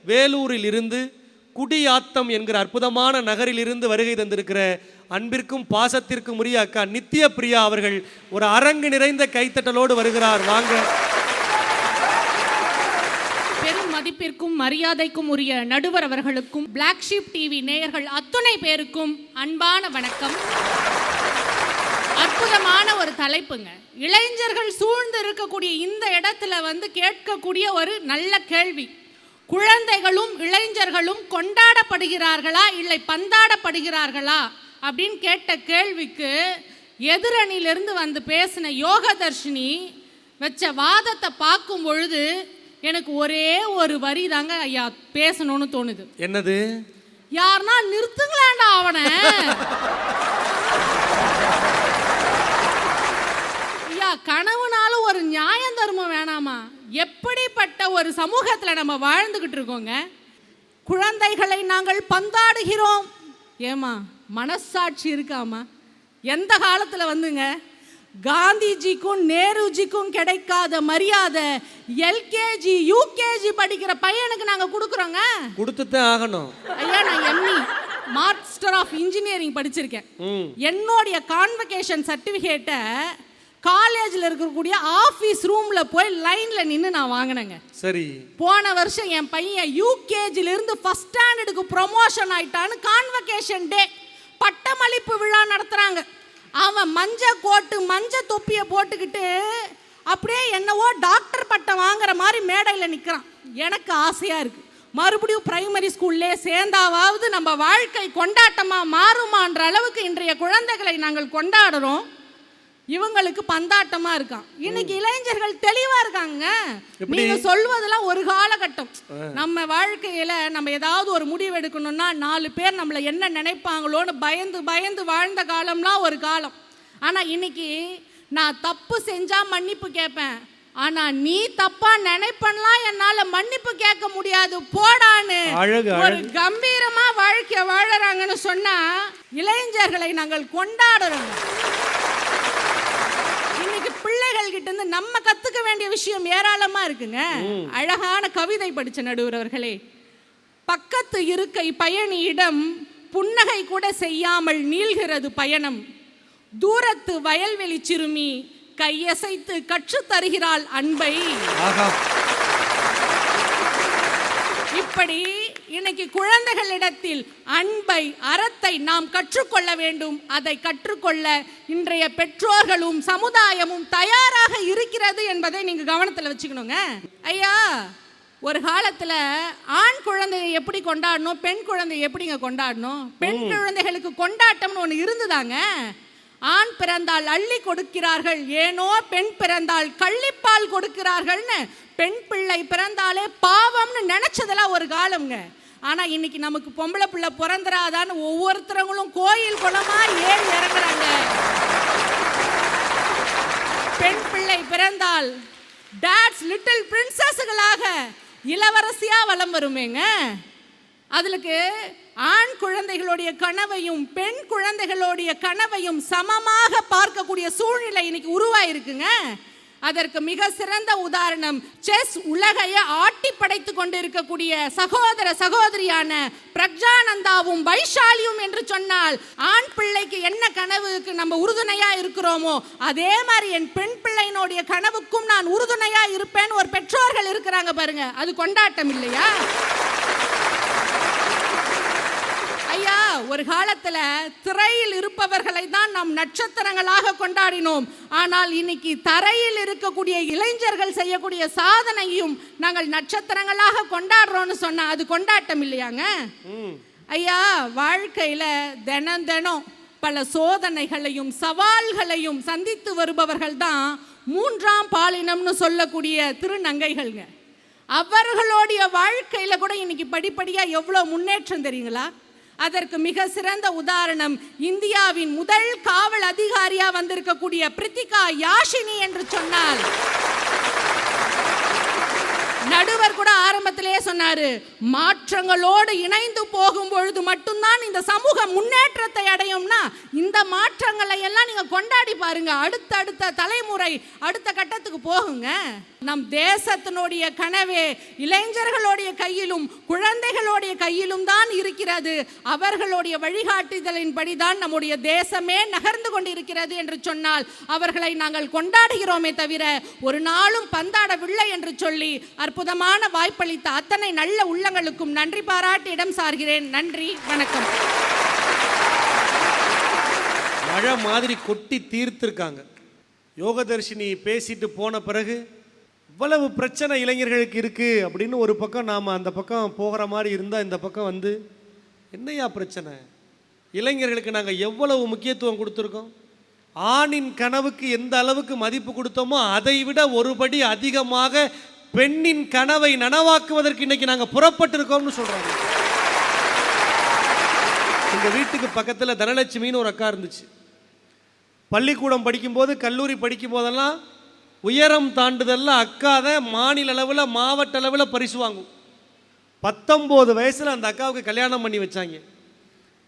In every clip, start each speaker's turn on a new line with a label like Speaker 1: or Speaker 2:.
Speaker 1: வேலூரில் இருந்து குடியாத்தம் என்கிற அற்புதமான நகரில் இருந்து வருகை தந்திருக்கிற அன்பிற்கும் பாசத்திற்கும் உரிய அக்கா நித்ய பிரியா அவர்கள் ஒரு அரங்கு நிறைந்த கைத்தட்டலோடு வருகிறார். வாங்க.
Speaker 2: பெரும் மதிப்பிற்கும் மரியாதைக்கும் உரிய நடுவர் அவர்களுக்கும் பிளாக் ஷீப் டிவி நேயர்கள் அத்துணை பேருக்கும் அன்பான வணக்கம். அற்புதமான ஒரு தலைப்புங்க. இளைஞர்கள் சூழ்ந்து இருக்கக்கூடிய இந்த இடத்துல கேட்கக்கூடிய ஒரு நல்ல கேள்வி. குழந்தைகளும் இளைஞர்களும் கொண்டாடப்படுகிறார்களா இல்லை பந்தாடப்படுகிறார்களா அப்படின்னு கேட்ட கேள்விக்கு எதிரணியிலிருந்து பேசின யோகதர்ஷினி வச்ச வாதத்தை பார்க்கும் பொழுது எனக்கு ஒரே ஒரு வரி தாங்க ஐயா பேசணும்னு தோணுது.
Speaker 1: என்னது?
Speaker 2: யாருன்னா நிறுத்துங்களேண்டா அவனை. ஐயா, கனவுனாலும் ஒரு நியாயம் தர்மம் வேணாமா? எப்படிப்பட்ட ஒரு சமூகத்தில் நம்ம வாழ்ந்துகிட்டு இருக்கோங்க. குழந்தைகளை நாங்கள் பந்தாடுகிறோம். ஏமா மனசாட்சி இருக்காமா? எந்த காலத்தில் காந்திஜிக்கும் நேருஜிக்கும் கிடைக்காத மரியாதை எல்கேஜி யூகேஜி படிக்கிற பையனுக்கு நாங்கள் கொடுக்குறோங்க.
Speaker 1: கொடுத்துதான் ஆகணும்.
Speaker 2: ஐயா, நான் எம்இ மாஸ்டர் ஆஃப் இன்ஜினியரிங் படிச்சிருக்கேன். என்னுடைய கான்வகேஷன் சர்டிஃபிகேட்டை காலேஜில் இருக்கக்கூடிய ஆஃபீஸ் ரூமில் போய் லைனில் நின்று நான் வாங்கினேங்க.
Speaker 1: சரி.
Speaker 2: போன வருஷம் என் பையன் யூகேஜிலிருந்து ஃபஸ்ட் ஸ்டாண்டர்டுக்கு ப்ரொமோஷன் ஆயிட்டான்னு கான்வகேஷன் டே பட்டமளிப்பு விழா நடத்துகிறாங்க. அவன் மஞ்சள் கோட்டு மஞ்சள் தொப்பியை போட்டுக்கிட்டு அப்படியே என்னவோ டாக்டர் பட்டம் வாங்குற மாதிரி மேடையில் நிற்கிறான். எனக்கு ஆசையாக இருக்குது, மறுபடியும் பிரைமரி ஸ்கூல்லே சேர்ந்தாவது நம்ம வாழ்க்கை கொண்டாட்டமாக மாறுமான்ற அளவுக்கு இன்றைய குழந்தைகளை நாங்கள் கொண்டாடுறோம். இவங்களுக்கு பந்தாட்டமா இருக்கான். இன்னைக்கு இளைஞர்கள் தெளிவா இருக்காங்க. நீங்க சொல்வதெல்லாம் ஒரு காலகட்டம். நம்ம வாழ்க்கையில நம்ம ஏதாவது ஒரு முடிவு எடுக்கணும்னா 4 பேர் நம்மள என்ன நினைப்பாங்களோன்னு பயந்து பயந்து வாழ்ந்த காலம்லாம் ஒரு காலம். ஆனா இன்னைக்கு நான் தப்பு செஞ்சா மன்னிப்பு கேட்பேன், ஆனா நீ தப்பா நினைப்பலாம் என்னால மன்னிப்பு கேட்க முடியாது போடான்னு ஒரு கம்பீரமா வாழ்க்கை வாழறாங்கன்னு சொன்னா இளைஞர்களை நாங்கள் கொண்டாடுறோம். பிள்ளைகள் கிட்ட இருந்து நம்ம கத்துக்க வேண்டிய விஷயம் ஏராளமா இருக்குங்க. அழகான கவிதை படிச்ச நடுவர் அவர்களே. பக்கத்து இருக்கை பயணியிடம் புன்னகை கூட செய்யாமல் நீள்கிறது பயணம். தூரத்து வயல்வெளி சிறுமி கையசைத்து கற்று தருகிறாள் அன்பை. இப்படி இன்னைக்கு குழந்தைகளிடத்தில் அன்பை அறத்தை நாம் கற்றுக்கொள்ள வேண்டும். அதை கற்றுக்கொள்ள இன்றைய பெற்றோர்களும் சமுதாயமும் தயாராக இருக்கிறது என்பதை நீங்க கவனத்தில் வச்சுக்கணுங்க. ஐயா, ஒரு காலத்துல ஆண் குழந்தையை எப்படி கொண்டாடணும், பெண் குழந்தையை எப்படிங்க கொண்டாடணும்? பெண் குழந்தைகளுக்கு கொண்டாட்டம்னு ஒன்று இருந்துதாங்க. ஆண் பிறந்தால் அள்ளி கொடுக்கிறார்கள், ஏனோ பெண் பிறந்தால் கள்ளிப்பால் கொடுக்கிறார்கள்னு பெண் பிள்ளை பிறந்தாலே பாவம்னு நினைச்சதெல்லாம் ஒரு காலம்ங்க. ஆனா இன்னைக்கு நமக்கு பொம்பளை பிள்ளை பிறந்துராதான்னு ஒவ்வொருத்தரங்களும் கோயில் குளமா ஏறி இறங்குறாங்க. பெண் பிள்ளை பிறந்தால் டாட்ஸ் லிட்டில் பிரின்சஸ்களாக இளவரசியா வலம் வருமேங்க. அதுக்கு ஆண் குழந்தைகளுடைய கனவையும் பெண் குழந்தைகளுடைய கனவையும் சமமாக பார்க்கக்கூடிய சூழ்நிலை இன்னைக்கு உருவாயிருக்குங்க. அதற்கு மிக சிறந்த உதாரணம் செஸ் உலகையை ஆட்டி படைத்து கொண்டிருக்கக்கூடிய சகோதர சகோதரியான பிரக்ஞானந்தாவும் வைஷாலியும் என்று சொன்னால், ஆண் பிள்ளைக்கு என்ன கனவுக்கு நம்ம உறுதுணையா இருக்கிறோமோ அதே மாதிரி என் பெண் பிள்ளையினுடைய கனவுக்கும் நான் உறுதுணையா இருப்பேன்னு ஒரு பெற்றோர்கள் இருக்கிறாங்க பாருங்க. அது கொண்டாட்டம் இல்லையா? ஐயா, ஒரு காலத்துல திரையில் இருப்பவர்களை தான் நாம் நட்சத்திரங்களாக கொண்டாடினோம். ஆனால் இன்னைக்கு தரையில் இருக்கக்கூடிய இளைஞர்கள் செய்யக்கூடிய சாதனையும் நாங்கள் நட்சத்திரங்களாக கொண்டாடுறோம்னு சொன்னா அது கொண்டாட்டம் இல்லையாங்க? ஐயா, வாழ்க்கையில தினம் தினம் பல சோதனைகளையும் சவால்களையும் சந்தித்து வருபவர்கள் தான் 3ஆம் பாலினம்னு சொல்லக்கூடிய திருநங்கைகள்ங்க. அவர்களுடைய வாழ்க்கையில கூட இன்னைக்கு படிப்படியா எவ்வளவு முன்னேற்றம் தெரியுங்களா? அதற்கு மிக சிறந்த உதாரணம் இந்தியாவின் முதல் காவல் அதிகாரியா வந்திருக்கக்கூடிய பிரித்திகா யாஷினி என்று சொன்னால் நடுவர் கூட ஆரம்பத்திலேயே சொன்னாரு, மாற்றங்களோடு இணைந்து போகும் பொழுது மட்டும்தான் இந்த சமூக முன்னேற்றத்தை அடையும்னா இந்த மாற்றங்களை எல்லாம் நீங்க கொண்டாடி பாருங்க. அடுத்த தலைமுறை அடுத்த கட்டத்துக்கு போகுங்க. நம் தேசத்தினுடைய கனவே இளைஞர்களுடைய கையிலும் குழந்தைகளுடைய கையிலும் தான் இருக்கிறது. அவர்களுடைய வழிகாட்டுதலின்படி தான் நம்முடைய தேசமே நகர்ந்து கொண்டிருக்கிறது என்று சொன்னால் அவர்களை நாங்கள் கொண்டாடுகிறோமே தவிர ஒரு நாளும் பந்தாடவில்லை என்று சொல்லி அற்புதமான வாய்ப்பளித்த அத்தனை நல்ல உள்ளங்களுக்கும் நன்றி பாராட்டி இடம் சார்கிறேன். நன்றி, வணக்கம்.
Speaker 1: மழை மாதிரி கொட்டி தீர்த்திருக்காங்க. யோகதர்ஷினி பேசிட்டு போன பிறகு இவ்வளவு பிரச்சனை இளைஞர்களுக்கு இருக்குது அப்படின்னு ஒரு பக்கம் நாம் அந்த பக்கம் போகிற மாதிரி இருந்தால் இந்த பக்கம் வந்து என்னையா பிரச்சனை, இளைஞர்களுக்கு நாங்கள் எவ்வளவு முக்கியத்துவம் கொடுத்துருக்கோம், ஆணின் கனவுக்கு எந்த அளவுக்கு மதிப்பு கொடுத்தோமோ அதை விட ஒருபடி அதிகமாக பெண்ணின் கனவை நனவாக்குவதற்கு இன்னைக்கு நாங்கள் புறப்பட்டிருக்கோம்னு சொல்கிறாங்க. எங்கள் வீட்டுக்கு பக்கத்தில் தனலட்சுமின்னு ஒரு அக்கா இருந்துச்சு. பள்ளிக்கூடம் படிக்கும்போது கல்லூரி படிக்கும் போதெல்லாம் உயரம் தாண்டுதல்ல அக்கா தான் மாநில அளவில் மாவட்ட அளவில் பரிசு வாங்கும். 19 வயசில் அந்த அக்காவுக்கு கல்யாணம் பண்ணி வச்சாங்க.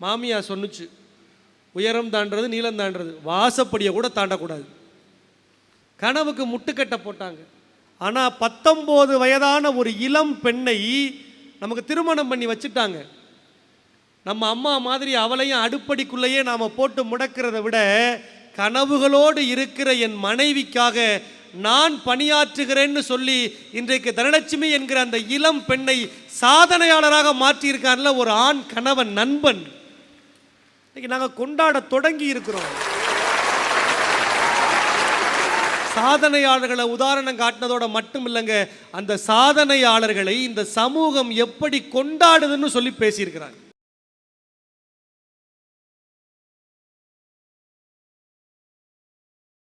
Speaker 1: மாமியா சொன்னுச்சு, உயரம் தாண்டுறது நீளம் தாண்டுறது வாசப்படியை கூட தாண்டக்கூடாது. கனவுக்கு முட்டுக்கட்டை போட்டாங்க. ஆனால் 19 வயதான ஒரு இளம் பெண்ணை நமக்கு திருமணம் பண்ணி வச்சுட்டாங்க. நம்ம அம்மா மாதிரி அவளையும் அடுப்படிக்குள்ளேயே நாம் போட்டு முடக்கிறத விட கனவுகளோடு இருக்கிற என் மனைவிக்காக நான் பணியாற்றுகிறேன்னு சொல்லி இன்றைக்கு தனலட்சுமி என்கிற அந்த இளம் பெண்ணை சாதனையாளராக மாற்றியிருக்கான்ல ஒரு ஆண் கணவன் நண்பன். இன்னைக்கு நாங்கள் கொண்டாட தொடங்கி இருக்கிறோம். சாதனையாளர்களை உதாரணம் காட்டினதோட மட்டும் இல்லைங்க, அந்த சாதனையாளர்களை இந்த சமூகம் எப்படி கொண்டாடுதுன்னு சொல்லி பேசியிருக்கிறாங்க.